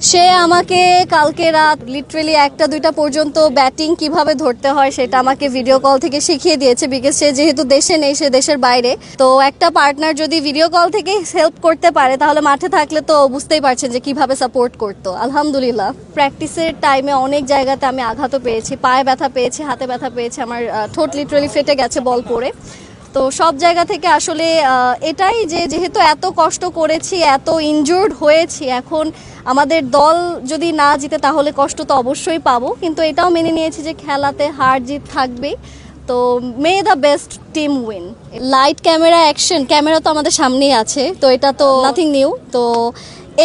সে আমাকে কালকে রাত লিটারেলি 1টা 2টা পর্যন্ত ব্যাটিং কিভাবে ধরতে হয় সেটা আমাকে ভিডিও কল থেকে শিখিয়ে দিয়েছে, বিকজ সে যেহেতু দেশে নেই, সে দেশের বাইরে। তো একটা পার্টনার যদি ভিডিও কল থেকে হেল্প করতে পারে তাহলে মাঠে থাকলে তো বুঝতেই পারছেন যে কিভাবে সাপোর্ট করতো। আলহামদুলিল্লাহ, প্র্যাকটিসের টাইমে অনেক জায়গাতে আমি আঘাতও পেয়েছি, পায়ে ব্যথা পেয়েছি, হাতে ব্যথা পেয়েছি, আমার ঠোঁট লিটারেলি ফেটে গেছে বল পড়ে। তো সব জায়গা থেকে আসলে এটাই যে যেহেতু এত কষ্ট করেছি, এত ইনজুর্ড হয়েছি, এখন আমাদের দল যদি না জিতে তাহলে কষ্ট তো অবশ্যই পাবো, কিন্তু এটাও মেনে নিয়েছি যে খেলাতে হার জিত থাকবেই। তো may the best team win. Light camera action, camera তো আমাদের সামনেই আছে, তো এটা তো নাথিং নিউ। তো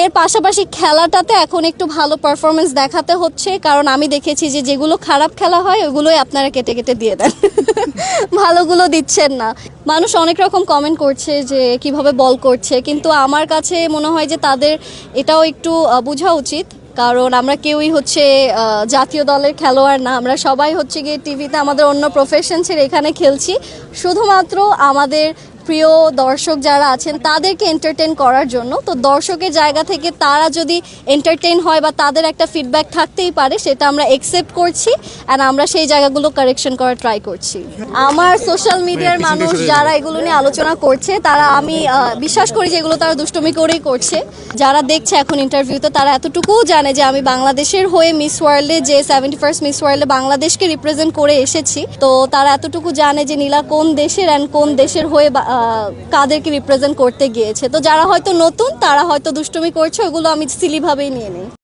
এর পাশাপাশি খেলাটাতে এখন একটু ভালো পারফরমেন্স দেখাতে হচ্ছে, কারণ আমি দেখেছি যে যেগুলো খারাপ খেলা হয় ওগুলোই আপনারা কেটে কেটে দিয়ে দেন, ভালোগুলো দিচ্ছেন না। মানুষ অনেক রকম কমেন্ট করছে যে কিভাবে বল করছে, কিন্তু আমার কাছে মনে হয় যে তাদের এটাও একটু বোঝা উচিত, কারণ আমরা কেউই হচ্ছে জাতীয় দলের খেলোয়াড় না, আমরা সবাই হচ্ছে গিয়ে টিভিতে আমাদের অন্য প্রফেশন ছেড়ে এখানে খেলছি শুধুমাত্র আমাদের প্রিয় দর্শক যারা আছেন তাদেরকে এন্টারটেইন করার জন্য। তো দর্শকের জায়গা থেকে তারা যদি এন্টারটেইন হয় বা তাদের একটা ফিডব্যাক থাকতেই পারে, সেটা আমরা একসেপ্ট করছি অ্যান্ড আমরা সেই জায়গাগুলো কারেকশন করার ট্রাই করছি। আমার সোশ্যাল মিডিয়ার মানুষ যারা এগুলো নিয়ে আলোচনা করছে তারা, আমি বিশ্বাস করি যে এগুলো তারা দুষ্টুমি করেই করছে। যারা দেখছে এখন ইন্টারভিউতে তারা এতটুকুও জানে যে আমি বাংলাদেশের হয়ে মিস ওয়ার্ল্ডে, যে 71st মিস ওয়ার্ল্ডে বাংলাদেশকে রিপ্রেজেন্ট করে এসেছি, তো তারা এতটুকু জানে যে নীলা কোন দেশের অ্যান্ড কোন দেশের হয়ে কাদেরকে রিপ্রেজেন্ট করতে গিয়েছে। তো যারা হয়তো নতুন তারা হয়তো দুষ্টুমি করছে, ওগুলো আমি সিলিভাবেই নিয়ে নিই।